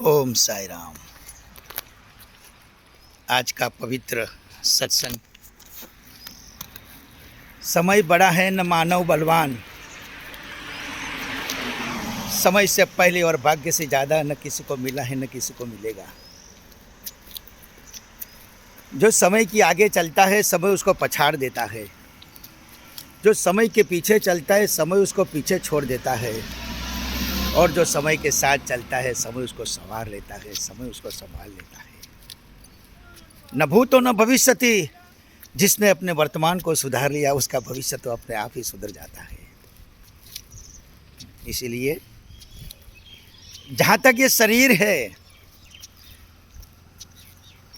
ओम साई राम। आज का पवित्र सत्संग। समय बड़ा है न मानव बलवान, समय से पहले और भाग्य से ज़्यादा न किसी को मिला है न किसी को मिलेगा। जो समय की आगे चलता है समय उसको पछाड़ देता है, जो समय के पीछे चलता है समय उसको पीछे छोड़ देता है, और जो समय के साथ चलता है समय उसको संवार लेता है, समय उसको संभाल लेता है। न भूतो न भविष्यति, जिसने अपने वर्तमान को सुधार लिया उसका भविष्य तो अपने आप ही सुधर जाता है। इसीलिए जहाँ तक ये शरीर है,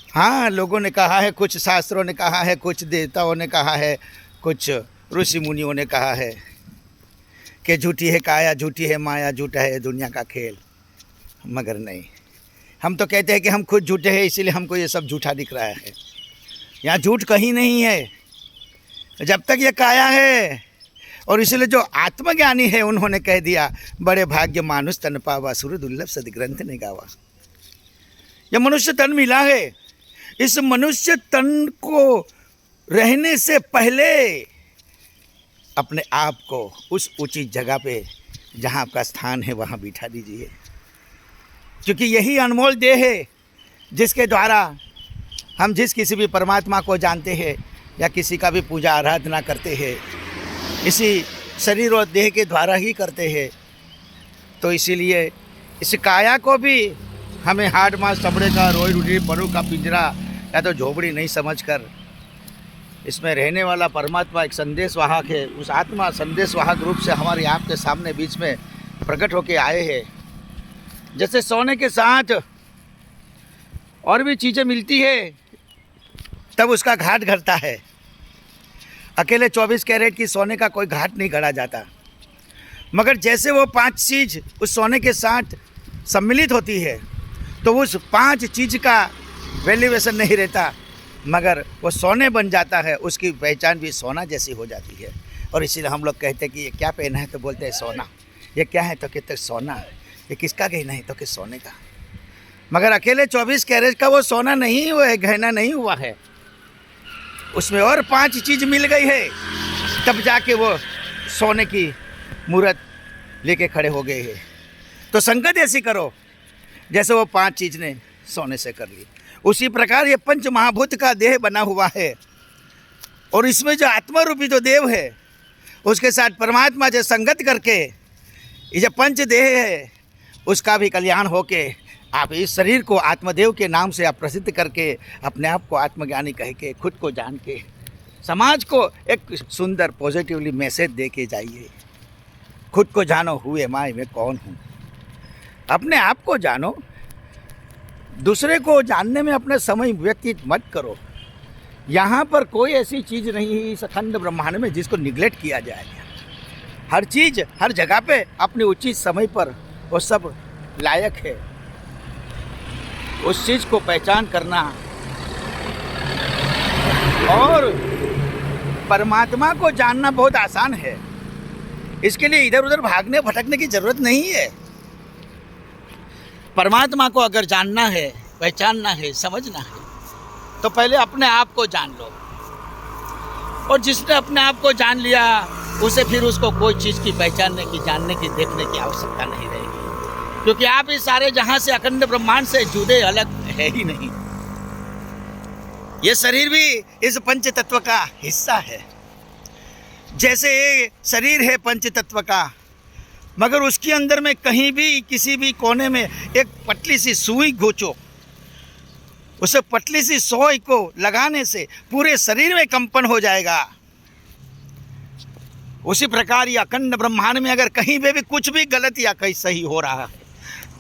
हाँ लोगों ने कहा है, कुछ शास्त्रों ने कहा है, कुछ देवताओं ने कहा है, कुछ ऋषि मुनियों ने कहा है कि झूठी है काया, झूठी है माया, झूठा है दुनिया का खेल। मगर नहीं, हम तो कहते हैं कि हम खुद झूठे हैं, इसीलिए हमको ये सब झूठा दिख रहा है। यहाँ झूठ कहीं नहीं है जब तक ये काया है। और इसलिए जो आत्मज्ञानी है उन्होंने कह दिया, बड़े भाग्य मानुष तन पावा, सुर दुर्लभ सदग्रंथ ने गावा। यह मनुष्य तन मिला है, इस मनुष्य तन को रहने से पहले अपने आप को उस उचित जगह पे जहाँ आपका स्थान है वहाँ बिठा दीजिए, क्योंकि यही अनमोल देह है जिसके द्वारा हम जिस किसी भी परमात्मा को जानते हैं या किसी का भी पूजा आराधना करते हैं, इसी शरीर और देह के द्वारा ही करते हैं। तो इसीलिए इस काया को भी हमें हाड मांस चमड़े का, रोई रोटी परू का पिंजरा या तो झोपड़ी नहीं समझकर इसमें रहने वाला परमात्मा एक संदेश वाहक है, उस आत्मा संदेश वाहक रूप से हमारे आपके सामने बीच में प्रकट होके आए हैं। जैसे सोने के साथ और भी चीज़ें मिलती है तब उसका घाट घड़ता है। अकेले 24 कैरेट की सोने का कोई घाट नहीं गढ़ा जाता, मगर जैसे वो 5 चीज़ उस सोने के साथ सम्मिलित होती है तो उस 5 चीज़ का वैल्यूएशन नहीं रहता, मगर वो सोने बन जाता है, उसकी पहचान भी सोना जैसी हो जाती है। और इसीलिए हम लोग कहते हैं कि ये क्या पहना है तो बोलते हैं सोना, ये क्या है तो कहते सोना, ये किसका गहना है तो कि सोने का। मगर अकेले 24 कैरेट का वो सोना नहीं हुआ है, गहना नहीं हुआ है, उसमें और 5 चीज़ मिल गई है, तब जाके वो सोने की मूर्त लेके खड़े हो गए हैं। तो संगत ऐसी करो जैसे वो 5 चीज़ ने सोने से कर ली। उसी प्रकार ये पंच महाभूत का देह बना हुआ है, और इसमें जो आत्मा रूपी जो देव है उसके साथ परमात्मा जो संगत करके ये जो पंच देह है उसका भी कल्याण होके आप इस शरीर को आत्मदेव के नाम से आप प्रसिद्ध करके अपने आप को आत्मज्ञानी कह के खुद को जान के समाज को एक सुंदर पॉजिटिवली मैसेज दे के जाइए। खुद को जानो, हुए माय मैं कौन हूँ। अपने आप को जानो, दूसरे को जानने में अपना समय व्यतीत मत करो। यहाँ पर कोई ऐसी चीज़ नहीं है इस अखंड ब्रह्मांड में जिसको निगलेक्ट किया जाएगा। हर चीज़ हर जगह पे अपने उचित समय पर वो सब लायक है। उस चीज़ को पहचान करना और परमात्मा को जानना बहुत आसान है। इसके लिए इधर उधर भागने भटकने की ज़रूरत नहीं है। परमात्मा को अगर जानना है, पहचानना है, समझना है तो पहले अपने आप को जान लो। और जिसने अपने आप को जान लिया उसे फिर उसको कोई चीज़ की पहचानने की, जानने की, देखने की आवश्यकता नहीं रहेगी, क्योंकि आप इस सारे जहां से अखंड ब्रह्मांड से जुड़े अलग है ही नहीं। ये शरीर भी इस पंच तत्व का हिस्सा है। जैसे ये शरीर है पंच तत्व का, मगर उसके अंदर में कहीं भी किसी भी कोने में एक पतली सी सुई घोचो, उसे पतली सी सुई को लगाने से पूरे शरीर में कंपन हो जाएगा। उसी प्रकार ये अखंड ब्रह्मांड में अगर कहीं पे भी कुछ भी गलत या कहीं सही हो रहा है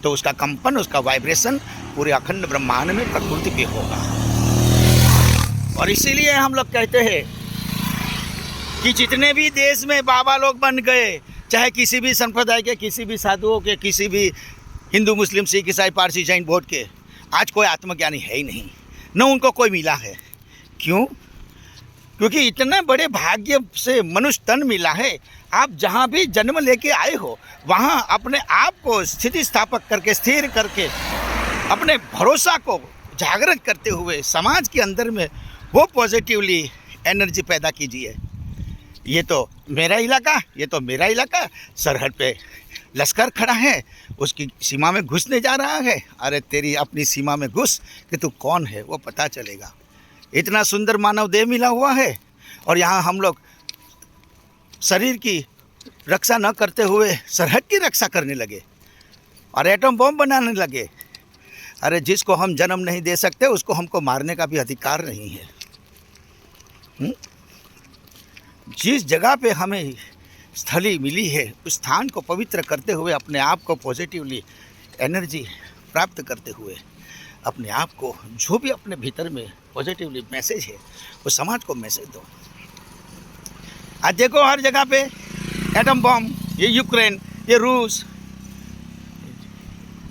तो उसका कंपन, उसका वाइब्रेशन पूरे अखंड ब्रह्मांड में प्रकृति पे होगा। और इसीलिए हम लोग कहते हैं कि जितने भी देश में बाबा लोग बन गए, चाहे किसी भी संप्रदाय के, किसी भी साधुओं के, किसी भी हिंदू मुस्लिम सिख ईसाई पारसी जैन बौद्ध के, आज कोई आत्मज्ञानी है ही नहीं, न उनको कोई मिला है। क्यों? क्योंकि इतने बड़े भाग्य से मनुष्य तन मिला है। आप जहाँ भी जन्म लेके आए हो वहाँ अपने आप को स्थिति स्थापक करके, स्थिर करके अपने भरोसा को जागृत करते हुए समाज के अंदर में वो पॉजिटिवली एनर्जी पैदा कीजिए। ये तो मेरा इलाका, ये तो मेरा इलाका, सरहद पे लश्कर खड़ा है, उसकी सीमा में घुसने जा रहा है। अरे तेरी अपनी सीमा में घुस कि तू कौन है वो पता चलेगा। इतना सुंदर मानव देह मिला हुआ है और यहाँ हम लोग शरीर की रक्षा न करते हुए सरहद की रक्षा करने लगे और एटम बम बनाने लगे। अरे जिसको हम जन्म नहीं दे सकते उसको हमको मारने का भी अधिकार नहीं है। जिस जगह पे हमें स्थली मिली है उस स्थान को पवित्र करते हुए अपने आप को पॉजिटिवली एनर्जी प्राप्त करते हुए अपने आप को जो भी अपने भीतर में पॉजिटिवली मैसेज है वो समाज को मैसेज दो। आज देखो हर जगह पे एटम बम, ये यूक्रेन, ये रूस,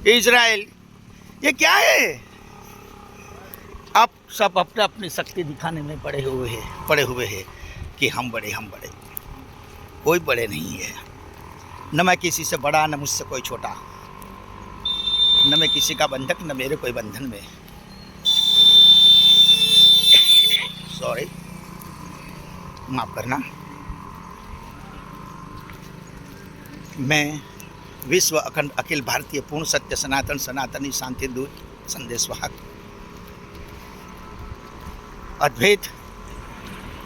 ये इजराइल, ये क्या है? आप सब अपने अपनी शक्ति दिखाने में पड़े हुए हैं कि हम बड़े। कोई बड़े नहीं है। न मैं किसी से बड़ा, न मुझसे कोई छोटा, न मैं किसी का बंधक, न मेरे कोई बंधन में। सॉरी, माफ करना। मैं विश्व अखंड अखिल भारतीय पूर्ण सत्य सनातन सनातनी शांति दूत संदेशवाहक अद्वैत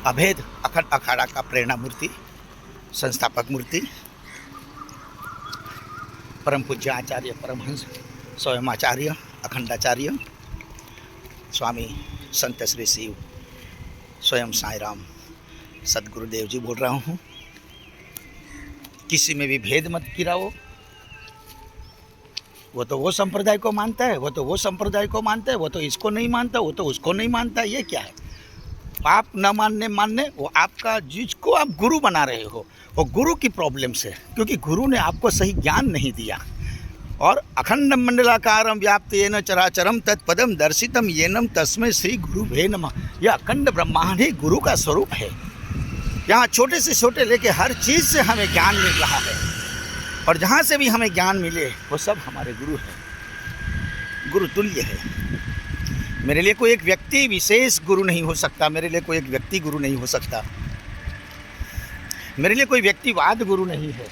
अभेद अखंड अखाड़ा का प्रेरणा मूर्ति, संस्थापक मूर्ति, परम पूज्य आचार्य परमहंस स्वयं आचार्य अखंडाचार्य स्वामी संत श्री शिव स्वयं साईं राम सदगुरुदेव जी बोल रहा हूँ। किसी में भी भेद मत गिराओ। वो तो वो संप्रदाय को मानता है, वो तो वो संप्रदाय को मानता है, वो तो इसको नहीं मानता, वो तो उसको नहीं मानता। ये क्या है? आप न मानने वो आपका, जिसको आप गुरु बना रहे हो वो गुरु की प्रॉब्लम्स है, क्योंकि गुरु ने आपको सही ज्ञान नहीं दिया। और अखंड मंडलाकारम व्याप्त येन चराचरम तत्पदम दर्शितम येनम तस्मै श्री गुरु भे नमः। यह अखंड ब्रह्मांड ही गुरु का स्वरूप है। यहाँ छोटे से छोटे लेके हर चीज़ से हमें ज्ञान मिल रहा है और जहाँ से भी हमें ज्ञान मिले वो सब हमारे गुरु हैं, गुरु तुल्य है। मेरे लिए कोई एक व्यक्ति विशेष गुरु नहीं हो सकता, मेरे लिए कोई एक व्यक्ति गुरु नहीं हो सकता, मेरे लिए कोई व्यक्तिवाद गुरु नहीं है।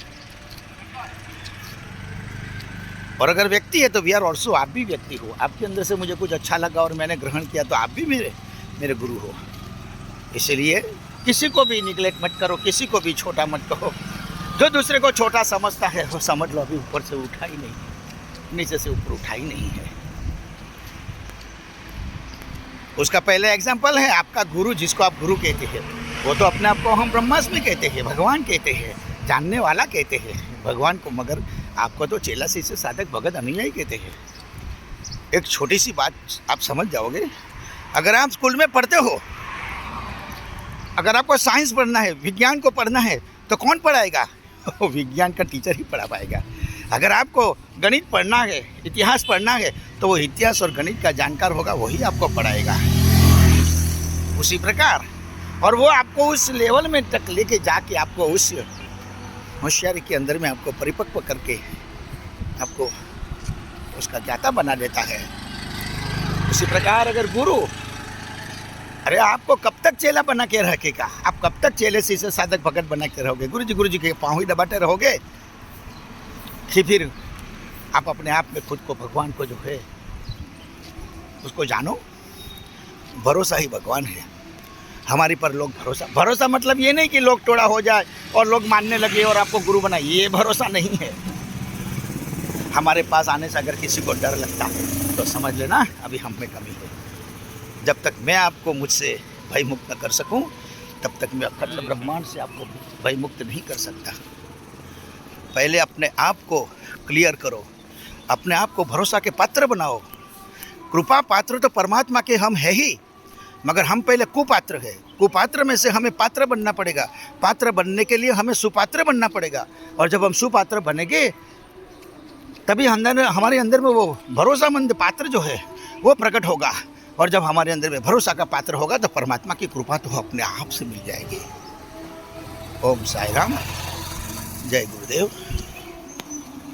और अगर व्यक्ति है तो वी आर ऑल्सो, आप भी व्यक्ति हो। आपके अंदर से मुझे कुछ अच्छा लगा और मैंने ग्रहण किया तो आप भी मेरे गुरु हो। इसलिए किसी को भी निगलेक्ट मत करो, किसी को भी छोटा मत कहो। जो दूसरे को छोटा समझता है वो समझ लो अभी ऊपर से उठा ही नहीं, नीचे से ऊपर उठा ही नहीं है। उसका पहले एग्जाम्पल है आपका गुरु, जिसको आप गुरु कहते हैं। वो तो अपने आप को हम ब्रह्मास्मि कहते हैं, भगवान कहते हैं, जानने वाला कहते हैं भगवान को, मगर आपको तो चेला शिष्य साधक भगत अनुयायी कहते हैं। एक छोटी सी बात आप समझ जाओगे। अगर आप स्कूल में पढ़ते हो, अगर आपको साइंस पढ़ना है, विज्ञान को पढ़ना है तो कौन पढ़ाएगा? वो विज्ञान का टीचर ही पढ़ा पाएगा। अगर आपको गणित पढ़ना है, इतिहास पढ़ना है तो वो इतिहास और गणित का जानकार होगा, वही आपको पढ़ाएगा। उसी प्रकार, और वो आपको उस लेवल में तक लेके जाके आपको उस होशियारी के अंदर में आपको परिपक्व करके आपको उसका ज्ञाता बना देता है। उसी प्रकार अगर गुरु, अरे आपको कब तक चेला बना के रखेगा? आप कब तक चेले से साधक भगत बना के रहोगे? गुरु जी के पाँव ही दबाते रहोगे कि फिर आप अपने आप में खुद को, भगवान को जो है उसको जानो। भरोसा ही भगवान है हमारी पर। लोग भरोसा मतलब ये नहीं कि लोग टोड़ा हो जाए और लोग मानने लगे और आपको गुरु बनाए, ये भरोसा नहीं है। हमारे पास आने से अगर किसी को डर लगता है तो समझ लेना अभी हम में कमी है। जब तक मैं आपको मुझसे भय मुक्त न कर सकूं, तब तक मैं अखंड ब्रह्मांड से आपको भय मुक्त नहीं कर सकता। पहले अपने आप को क्लियर करो, अपने आप को भरोसा के पात्र बनाओ। कृपा पात्र तो परमात्मा के हम है ही, मगर हम पहले कुपात्र है। कुपात्र में से हमें पात्र बनना पड़ेगा। पात्र बनने के लिए हमें सुपात्र बनना पड़ेगा। और जब हम सुपात्र बनेंगे तभी हमारे अंदर में वो भरोसामंद पात्र जो है वो प्रकट होगा। और जब हमारे अंदर में भरोसा का पात्र होगा तो परमात्मा की कृपा तो अपने आप से मिल जाएगी। ओम साई राम, जय गुरुदेव।